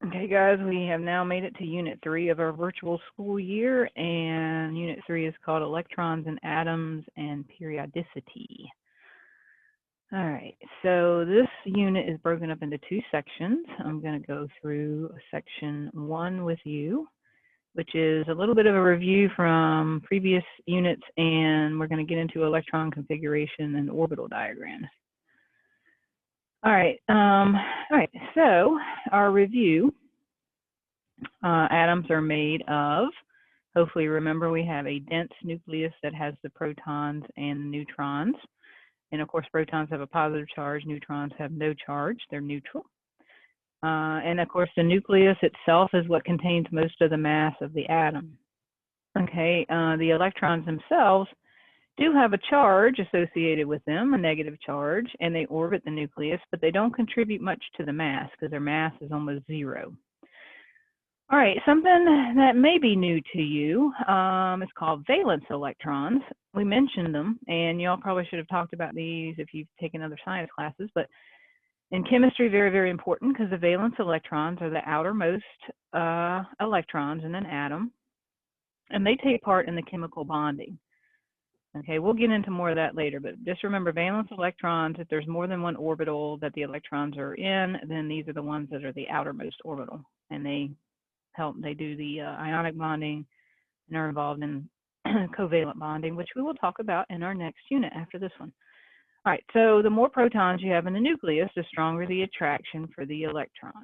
Okay, guys, we have now made it to Unit 3 of our virtual school year, and Unit 3 is called Electrons and Atoms and Periodicity. All right, so this unit is broken up into two sections. I'm going to go through section 1 with you, which is a little bit of a review from previous units, and we're going to get into electron configuration and orbital diagrams. All right, so our review, atoms are made of, hopefully remember we have a dense nucleus that has the protons and the neutrons. And of course, protons have a positive charge, neutrons have no charge, they're neutral. And of course, the nucleus itself is what contains most of the mass of the atom. Okay, the electrons themselves do have a charge associated with them, a negative charge, and they orbit the nucleus, but they don't contribute much to the mass because their mass is almost zero. All right, something that may be new to you is called valence electrons. We mentioned them, and y'all probably should have talked about these if you've taken other science classes, but in chemistry, very, very important because the valence electrons are the outermost electrons in an atom, and they take part in the chemical bonding. Okay, we'll get into more of that later, but just remember valence electrons, if there's more than one orbital that the electrons are in, then these are the ones that are the outermost orbital, and they do the ionic bonding and are involved in covalent bonding, which we will talk about in our next unit after this one. All right, so the more protons you have in the nucleus, the stronger the attraction for the electrons,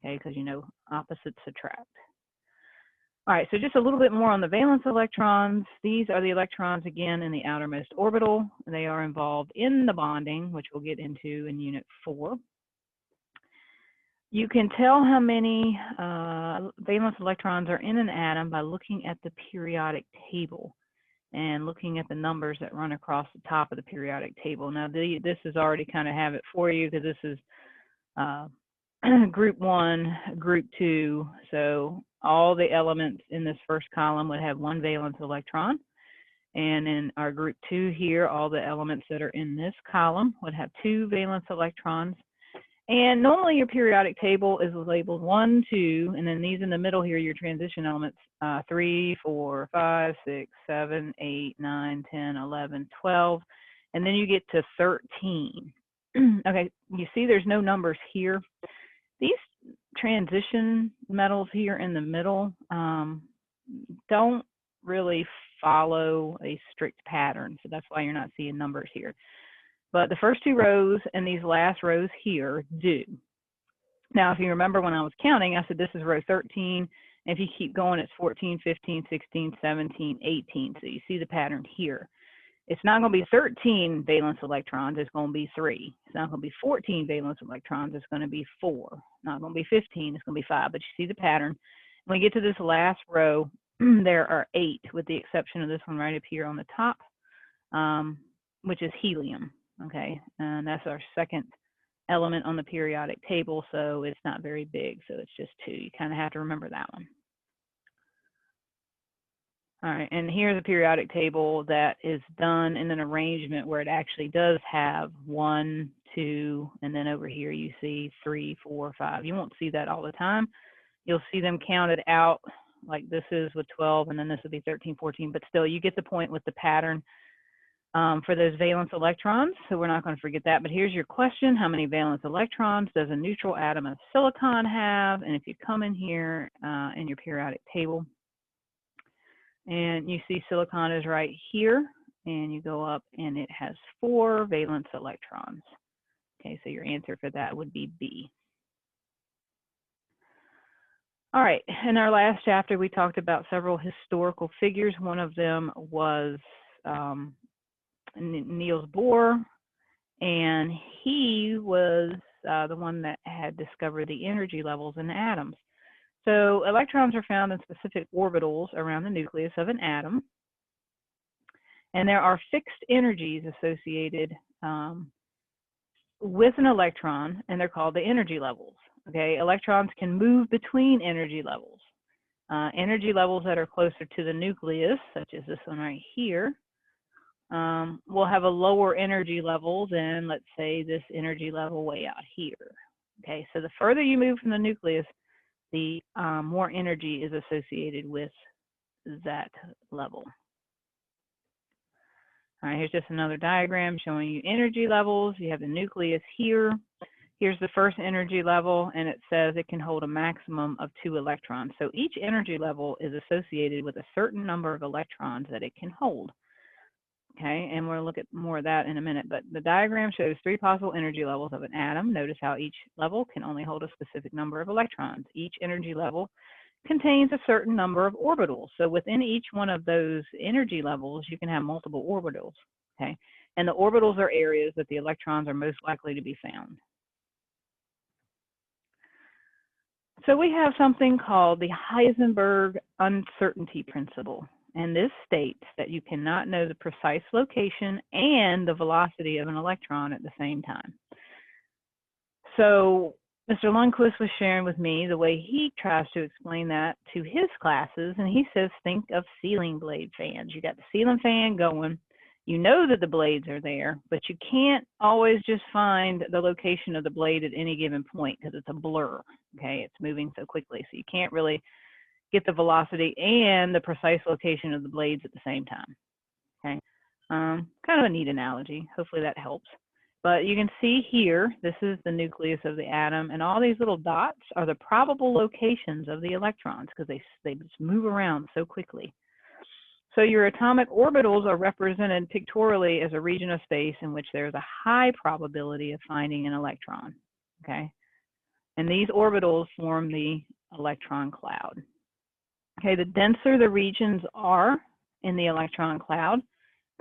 okay, because you know opposites attract. All right, so just a little bit more on the valence electrons. These are the electrons, again, in the outermost orbital. They are involved in the bonding, which we'll get into in Unit 4. You can tell how many valence electrons are in an atom by looking at the periodic table and looking at the numbers that run across the top of the periodic table. Now, this is already kind of have it for you because this is group 1, group 2. So all the elements in this first column would have one valence electron. And in our group 2 here, all the elements that are in this column would have 2 valence electrons. And normally your periodic table is labeled 1, 2, and then these in the middle here, your transition elements, 3, 4, 5, 6, 7, 8, 9, 10, 11, 12, and then you get to 13. Okay, you see there's no numbers here. These transition metals here in the middle don't really follow a strict pattern, so that's why you're not seeing numbers here. But the first 2 rows and these last rows here do. Now, if you remember when I was counting, I said this is row 13. And if you keep going, it's 14, 15, 16, 17, 18. So you see the pattern here. It's not going to be 13 valence electrons. It's going to be 3. It's not going to be 14 valence electrons. It's going to be 4. Not going to be 15. It's going to be 5. But you see the pattern. When we get to this last row, there are 8, with the exception of this one right up here on the top, which is helium. Okay, and that's our second element on the periodic table, so it's not very big, so it's just 2. You kind of have to remember that one. All right, and here's a periodic table that is done in an arrangement where it actually does have 1, 2, and then over here you see 3, 4, 5. You won't see that all the time. You'll see them counted out like this is with 12, and then this would be 13, 14, but still you get the point with the pattern for those valence electrons, so we're not going to forget that. But here's your question: how many valence electrons does a neutral atom of silicon have? And if you come in here in your periodic table, and you see silicon is right here, and you go up, and it has 4 valence electrons. Okay, so your answer for that would be B. All right, in our last chapter, we talked about several historical figures. One of them was Niels Bohr, and he was the one that had discovered the energy levels in atoms. So electrons are found in specific orbitals around the nucleus of an atom, and there are fixed energies associated with an electron, and they're called the energy levels. Okay, electrons can move between energy levels. Energy levels that are closer to the nucleus, such as this one right here, will have a lower energy level than, let's say, this energy level way out here. Okay, so the further you move from the nucleus, the more energy is associated with that level. All right, here's just another diagram showing you energy levels. You have the nucleus here. Here's the first energy level, and it says it can hold a maximum of 2 electrons. So each energy level is associated with a certain number of electrons that it can hold. Okay, and we'll look at more of that in a minute, but the diagram shows 3 possible energy levels of an atom. Notice how each level can only hold a specific number of electrons. Each energy level contains a certain number of orbitals. So within each one of those energy levels, you can have multiple orbitals, okay? And the orbitals are areas that the electrons are most likely to be found. So we have something called the Heisenberg uncertainty principle. And this states that you cannot know the precise location and the velocity of an electron at the same time. So Mr. Lundquist was sharing with me the way he tries to explain that to his classes, and he says, think of ceiling blade fans. You got the ceiling fan going, you know that the blades are there, but you can't always just find the location of the blade at any given point because it's a blur, okay? It's moving so quickly, so you can't really get the velocity and the precise location of the blades at the same time, okay? Kind of a neat analogy. Hopefully that helps. But you can see here, this is the nucleus of the atom, and all these little dots are the probable locations of the electrons because they just move around so quickly. So your atomic orbitals are represented pictorially as a region of space in which there's a high probability of finding an electron, okay? And these orbitals form the electron cloud. Okay, the denser the regions are in the electron cloud,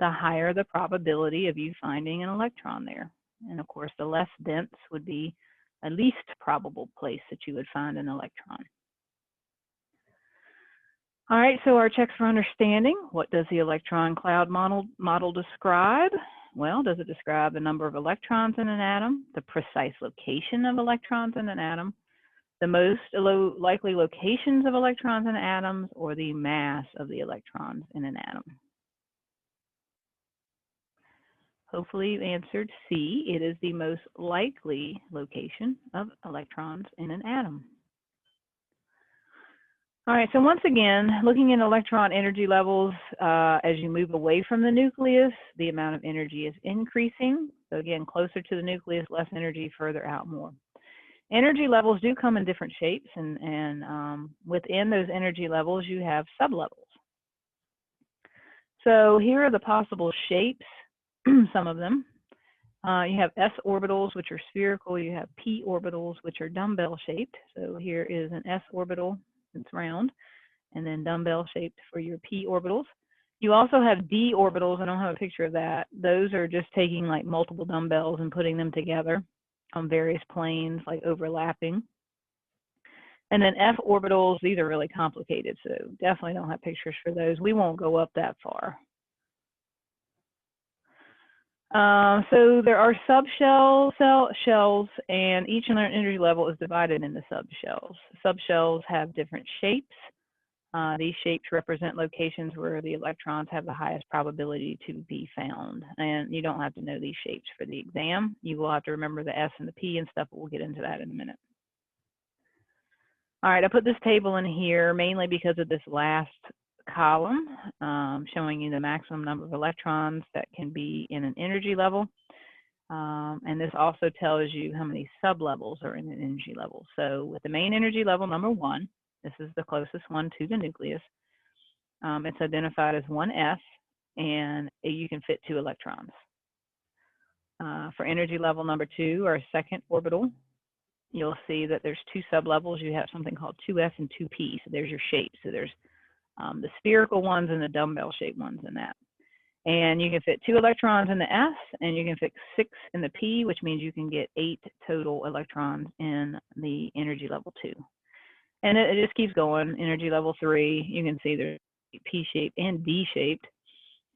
the higher the probability of you finding an electron there. And of course, the less dense would be a least probable place that you would find an electron. All right, so our checks for understanding. What does the electron cloud model describe? Well, does it describe the number of electrons in an atom, the precise location of electrons in an atom, the most likely locations of electrons in atoms, or the mass of the electrons in an atom? Hopefully you answered C. It is the most likely location of electrons in an atom. All right, so once again, looking at electron energy levels, as you move away from the nucleus, the amount of energy is increasing. So again, closer to the nucleus, less energy, further out, more. Energy levels do come in different shapes, and within those energy levels, you have sublevels. So here are the possible shapes. Some of them. You have s orbitals, which are spherical. You have p orbitals, which are dumbbell shaped. So here is an s orbital, it's round, and then dumbbell shaped for your p orbitals. You also have d orbitals. I don't have a picture of that. Those are just taking like multiple dumbbells and putting them together on various planes, like overlapping. And then f orbitals, these are really complicated, so definitely don't have pictures for those. We won't go up that far. So there are shells, and each energy level is divided into subshells. Subshells have different shapes. These shapes represent locations where the electrons have the highest probability to be found. And you don't have to know these shapes for the exam. You will have to remember the S and the P and stuff, but we'll get into that in a minute. All right, I put this table in here mainly because of this last column, showing you the maximum number of electrons that can be in an energy level. And this also tells you how many sublevels are in an energy level. So with the main energy level, number 1, this is the closest one to the nucleus. It's identified as 1s, and you can fit 2 electrons. For energy level number 2, or second orbital, you'll see that there's 2 sublevels. You have something called 2s and 2p. So there's your shape. So there's the spherical ones and the dumbbell shaped ones in that. And you can fit 2 electrons in the S, and you can fit 6 in the P, which means you can get 8 total electrons in the energy level 2. And it just keeps going. Energy level 3, you can see there's P-shaped and D-shaped,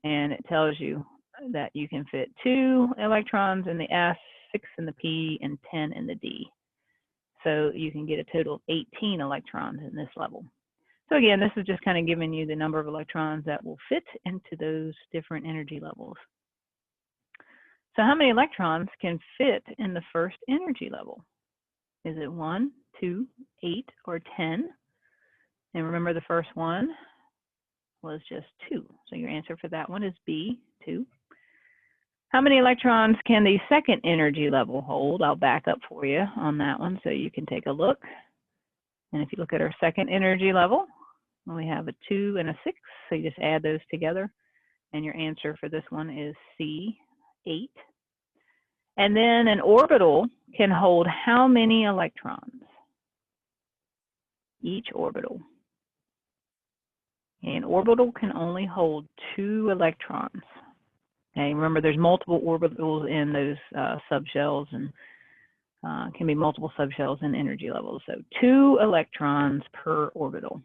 and it tells you that you can fit 2 electrons in the S, 6 in the P, and 10 in the D. So you can get a total of 18 electrons in this level. So again, this is just kind of giving you the number of electrons that will fit into those different energy levels. So how many electrons can fit in the first energy level? Is it 1, 2, 8, or 10. And remember, the first one was just 2. So your answer for that one is B, 2. How many electrons can the second energy level hold? I'll back up for you on that one so you can take a look. And if you look at our second energy level, we have a 2 and a 6. So you just add those together. And your answer for this one is C, 8. And then an orbital can hold how many electrons? Each orbital. An orbital can only hold 2 electrons. Okay, remember there's multiple orbitals in those subshells, and can be multiple subshells in energy levels. So 2 electrons per orbital.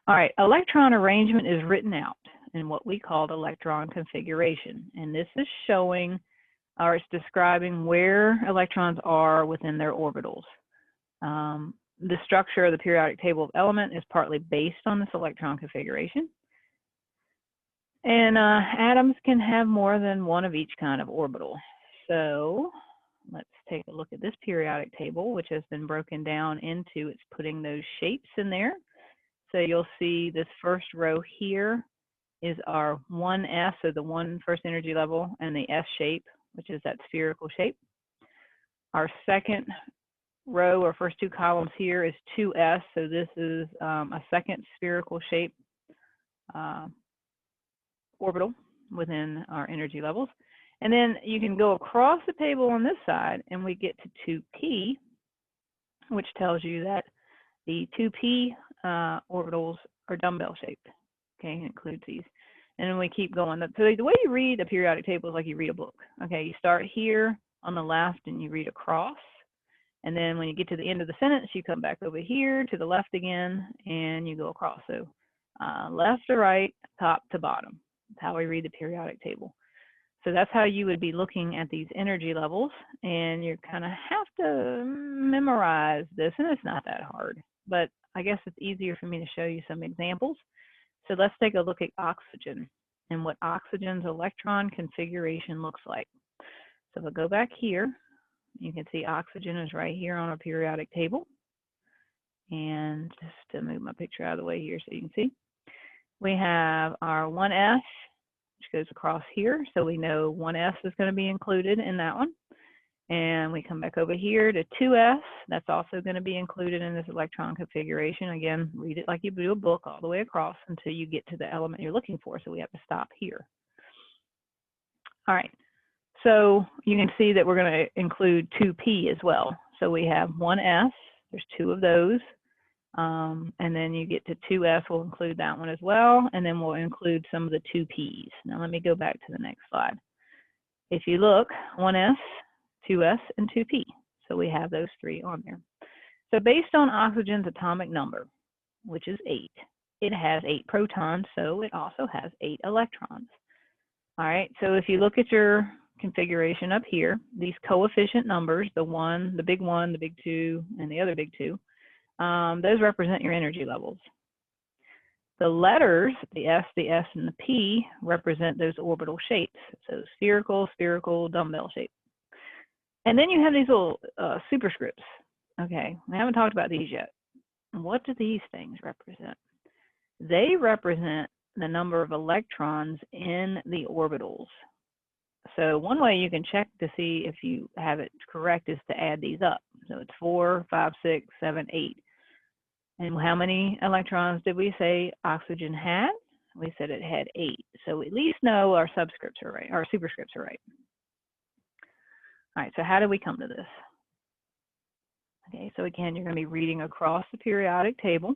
All right, electron arrangement is written out in what we call electron configuration. And this is showing, or it's describing where electrons are within their orbitals. The structure of the periodic table of elements is partly based on this electron configuration. And atoms can have more than one of each kind of orbital. So let's take a look at this periodic table, which has been broken down into, it's putting those shapes in there. So you'll see this first row here is our 1s, so the 1 first energy level, and the S shape, which is that spherical shape. Our second row, or first 2 columns here, is 2s, so this is a second spherical shape orbital within our energy levels. And then you can go across the table on this side and we get to 2p, which tells you that the 2p orbitals are dumbbell shaped. Okay, it includes these. And then we keep going. So the way you read a periodic table is like you read a book. Okay, you start here on the left and you read across. And then when you get to the end of the sentence, you come back over here to the left again and you go across. So left to right, top to bottom. That's how we read the periodic table. So that's how you would be looking at these energy levels, and you kind of have to memorize this, and it's not that hard, but I guess it's easier for me to show you some examples. So let's take a look at oxygen and what oxygen's electron configuration looks like. So if I go back here, you can see oxygen is right here on our periodic table. And just to move my picture out of the way here so you can see, we have our 1s, which goes across here. So we know 1s is going to be included in that one. And we come back over here to 2s. That's also going to be included in this electron configuration. Again, read it like you do a book all the way across until you get to the element you're looking for. So we have to stop here. All right. So you can see that we're going to include 2p as well. So we have 1s. There's 2 of those. And then you get to 2s, we'll include that one as well, and then we'll include some of the 2p's. Now let me go back to the next slide. If you look, 1s, 2s, and 2p. So we have those 3 on there. So based on oxygen's atomic number, which is 8, it has 8 protons, so it also has 8 electrons. All right, so if you look at your configuration up here, these coefficient numbers, the 1, the big 1, the big 2, and the other big 2, those represent your energy levels. The letters, the S, and the P, represent those orbital shapes. So spherical, spherical, dumbbell shape. And then you have these little superscripts. Okay, we haven't talked about these yet. What do these things represent? They represent the number of electrons in the orbitals. So one way you can check to see if you have it correct is to add these up. So it's 4, 5, 6, 7, 8. And how many electrons did we say oxygen had? We said it had 8. So we at least know our subscripts are right, our superscripts are right. All right, so how did we come to this? Okay, so again, you're going to be reading across the periodic table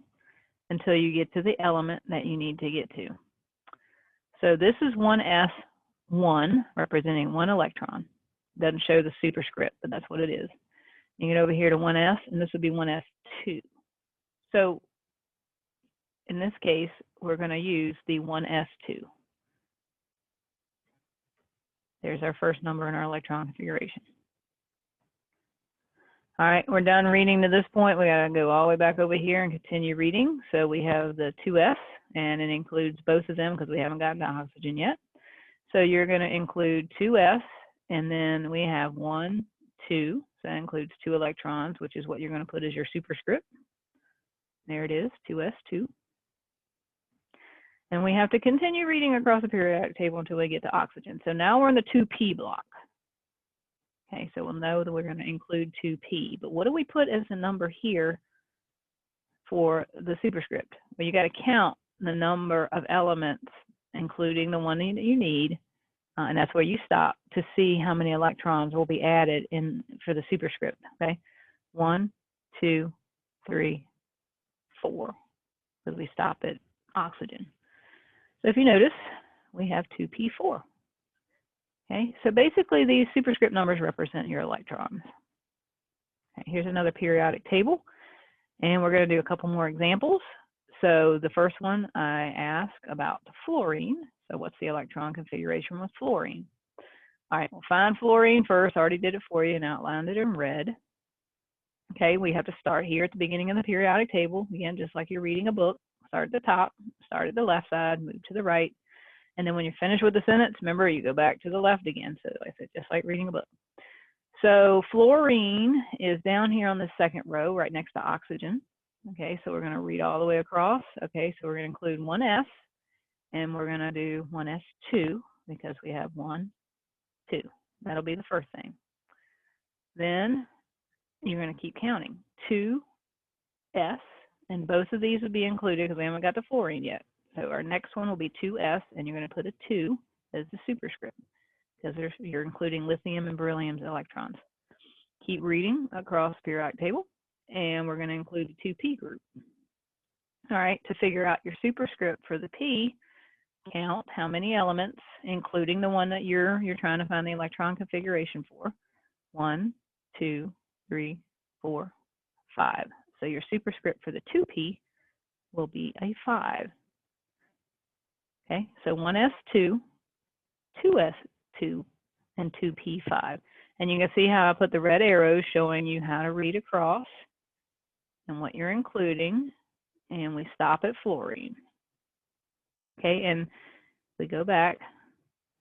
until you get to the element that you need to get to. So this is 1s1, representing 1 electron. Doesn't show the superscript, but that's what it is. You get over here to 1s, and this would be 1s2. So in this case, we're going to use the 1s2. There's our first number in our electron configuration. All right, we're done reading to this point. We got to go all the way back over here and continue reading. So we have the 2s, and it includes both of them because we haven't gotten to oxygen yet. So you're going to include 2s, and then we have 1, 2, so that includes 2 electrons, which is what you're going to put as your superscript. There it is, 2s2. And we have to continue reading across the periodic table until we get to oxygen. So now we're in the 2p block. Okay, so we'll know that we're going to include 2p. But what do we put as the number here for the superscript? Well, you got to count the number of elements, including the one that you need, and that's where you stop to see how many electrons will be added in for the superscript. Okay, 1, 2, 3, 4, because we stop at oxygen. So if you notice, we have 2p4. Okay, so basically these superscript numbers represent your electrons. Okay, here's another periodic table, and we're going to do a couple more examples. So the first one I ask about the fluorine. So what's the electron configuration with fluorine? All right, we'll find fluorine first. I already did it for you and outlined it in red. Okay, we have to start here at the beginning of the periodic table. Again, just like you're reading a book, start at the top, start at the left side, move to the right. And then when you're finished with the sentence, remember, you go back to the left again. So I said, just like reading a book. So fluorine is down here on the second row, right next to oxygen. Okay, so we're going to read all the way across. Okay, so we're going to include 1s, and we're going to do 1s2 because we have 1, 2. That'll be the first thing. Then you're going to keep counting. 2s, and both of these would be included because we haven't got the fluorine yet. So our next one will be 2s, and you're going to put a 2 as the superscript because you're including lithium and beryllium's electrons. Keep reading across the periodic table, and we're going to include a 2p group. All right, to figure out your superscript for the p, count how many elements, including the one that you're trying to find the electron configuration for. 1, 2, 3, 4, 5. So your superscript for the 2p will be a 5. Okay, so 1s2, 2s2, and 2p5. And you can see how I put the red arrows showing you how to read across and what you're including. And we stop at fluorine. Okay, and we go back.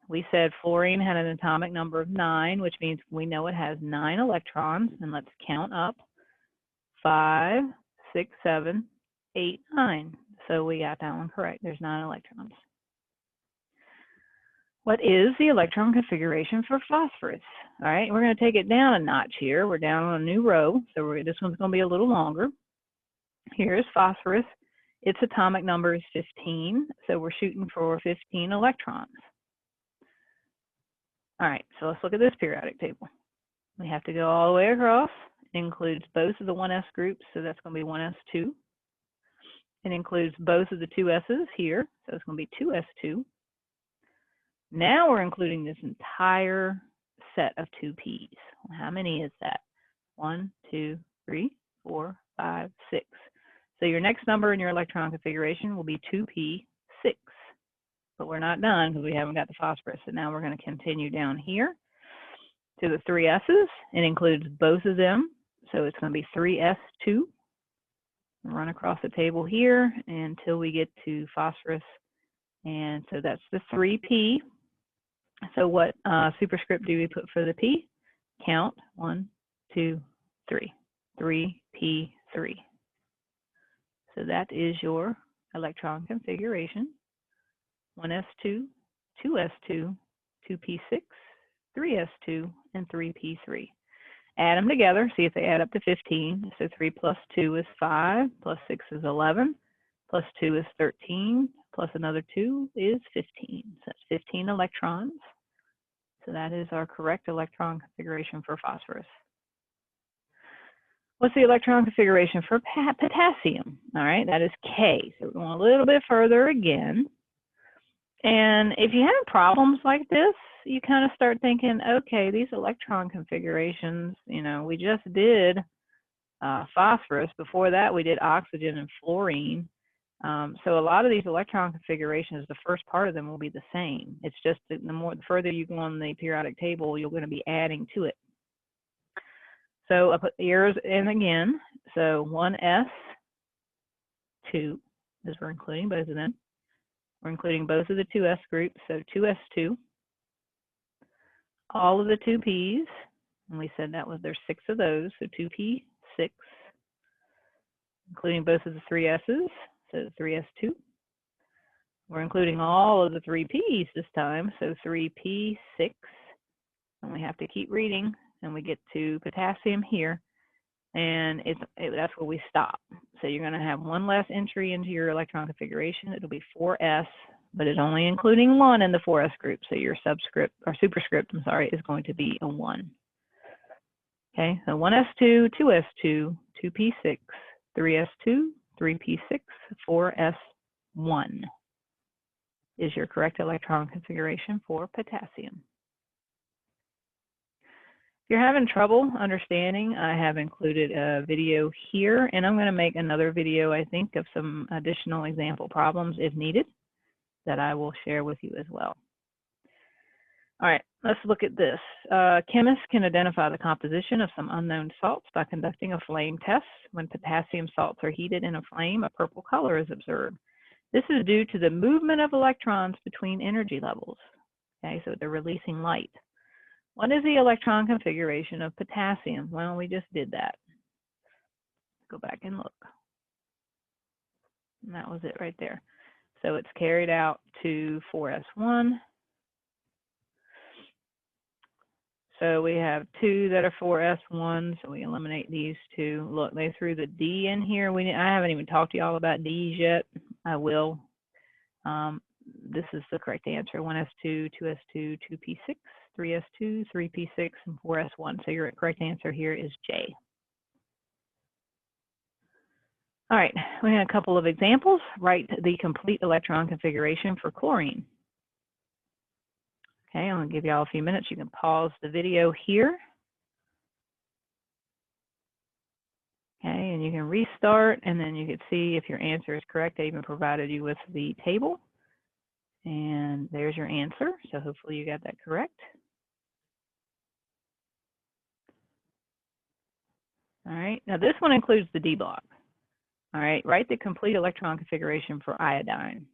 We said fluorine had an atomic number of 9, which means we know it has 9 electrons. And let's count up. 5, 6, 7, 8, 9. So we got that one correct. There's 9 electrons. What is the electron configuration for phosphorus? All right, we're going to take it down a notch here. We're down on a new row, so this one's going to be a little longer. Here's phosphorus. Its atomic number is 15, so we're shooting for 15 electrons. All right, so let's look at this periodic table. We have to go all the way across. It includes both of the 1s groups, so that's going to be 1s2. It includes both of the 2s's here, so it's going to be 2s2. Now we're including this entire set of 2p's. How many is that? 1, 2, 3, 4, 5, 6. So your next number in your electron configuration will be 2p6. But we're not done because we haven't got the phosphorus. So now we're going to continue down here to the 3s's. It includes both of them. So it's going to be 3s2. Run across the table here until we get to phosphorus. And so that's the 3p. So what superscript do we put for the p? Count. 1, 2, 3. 3p3. So that is your electron configuration. 1s2, 2s2, 2p6, 3s2, and 3p3. Add them together, see if they add up to 15. So 3 plus 2 is 5, plus 6 is 11, plus 2 is 13, plus another 2 is 15. So that's 15 electrons. So that is our correct electron configuration for phosphorus. What's the electron configuration for potassium? All right, that is K. So we're going a little bit further again. And if you have problems like this, you kind of start thinking, okay, these electron configurations, you know, we just did phosphorus. Before that, we did oxygen and fluorine. So a lot of these electron configurations, the first part of them will be the same. It's just that the further you go on the periodic table, you're going to be adding to it. So I put the arrows in again. So 1s2, as we're including both of them. We're including both of the 2s groups, so 2s2. All of the 2p's, And we said that was, there's 6 of those, so 2p6, including both of the 3 s's, so 3s2. We're including all of the 3p's this time, so 3p6, and we have to keep reading, and we get to potassium here, and that's where we stop. So you're going to have one less entry into your electron configuration. It'll be 4s, but it's only including 1 in the 4s group, so your subscript, or superscript, I'm sorry, is going to be a 1. Okay, so 1s2, 2s2, 2p6, 3s2, 3p6, 4s1 is your correct electron configuration for potassium. If you're having trouble understanding, I have included a video here, and I'm going to make another video, I think, of some additional example problems if needed that I will share with you as well. All right, let's look at this. Chemists can identify the composition of some unknown salts by conducting a flame test. When potassium salts are heated in a flame, a purple color is observed. This is due to the movement of electrons between energy levels. Okay, so they're releasing light. What is the electron configuration of potassium? Well, we just did that. Go back and look. And that was it right there. So it's carried out to 4s1. So we have 2 that are 4s1, so we eliminate these 2. Look, they threw the D in here. I haven't even talked to y'all about D's yet. I will. This is the correct answer: 1s2, 2s2, 2p6, 3s2, 3p6, and 4s1. So your correct answer here is J. All right, we have a couple of examples. Write the complete electron configuration for chlorine. Okay, I'm going to give y'all a few minutes. You can pause the video here. Okay, and you can restart, and then you can see if your answer is correct. I even provided you with the table. And there's your answer. So hopefully you got that correct. All right, now this one includes the D block. All right, write the complete electron configuration for iodine.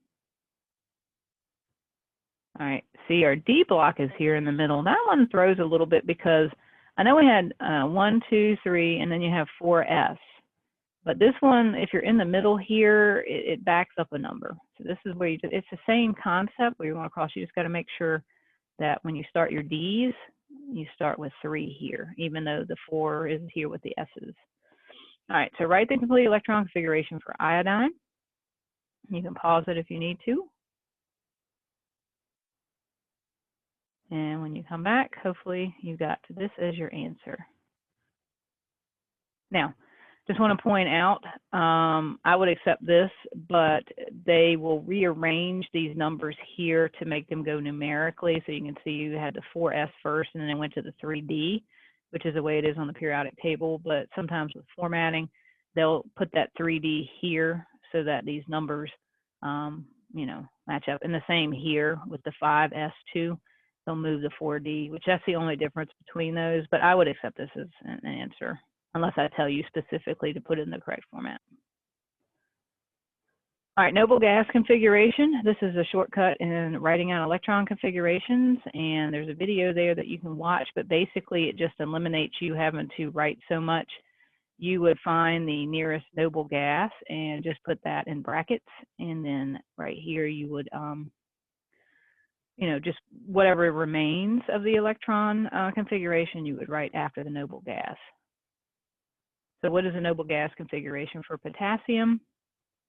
All right, see, our D block is here in the middle. That one throws a little bit because I know we had 1, 2, 3, and then you have 4s. But this one, if you're in the middle here, it backs up a number. So this is where it's the same concept where you want to cross. You just got to make sure that when you start your D's, you start with 3 here, even though the 4 is here with the s's. All right, so write the complete electron configuration for iodine. You can pause it if you need to. And when you come back, hopefully you got to this as your answer. Now, just want to point out, I would accept this, but they will rearrange these numbers here to make them go numerically. So you can see you had the 4s first, and then it went to the 3d, which is the way it is on the periodic table. But sometimes with formatting, they'll put that 3d here so that these numbers, match up. And the same here with the 5s2. They'll move the 4d, which that's the only difference between those. But I would accept this as an answer, unless I tell you specifically to put it in the correct format. All right, noble gas configuration. This is a shortcut in writing out electron configurations, and there's a video there that you can watch, but basically it just eliminates you having to write so much. You would find the nearest noble gas and just put that in brackets, and then right here you would, just whatever remains of the electron configuration you would write after the noble gas. So what is a noble gas configuration for potassium?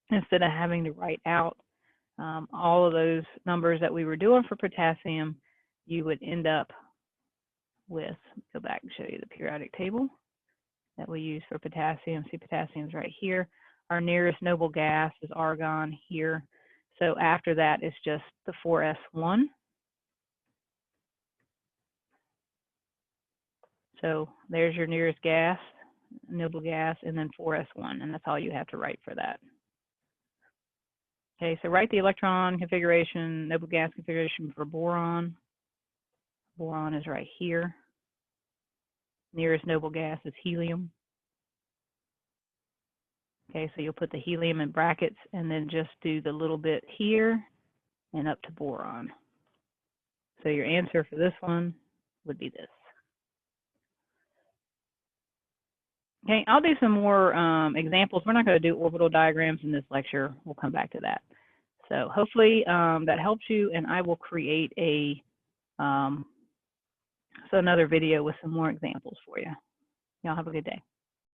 Instead of having to write out all of those numbers that we were doing for potassium, you would end up with, go back and show you the periodic table that we use for potassium. See, potassium's right here. Our nearest noble gas is argon here. So after that, it's just the 4s1. So there's your nearest gas, noble gas, and then 4s1, and that's all you have to write for that. Okay, so write the electron configuration, noble gas configuration for boron. Boron is right here. Nearest noble gas is helium. Okay, so you'll put the helium in brackets and then just do the little bit here and up to boron. So your answer for this one would be this. Okay, I'll do some more examples. We're not going to do orbital diagrams in this lecture. We'll come back to that. So hopefully that helps you, and I will create a another video with some more examples for you. Y'all have a good day.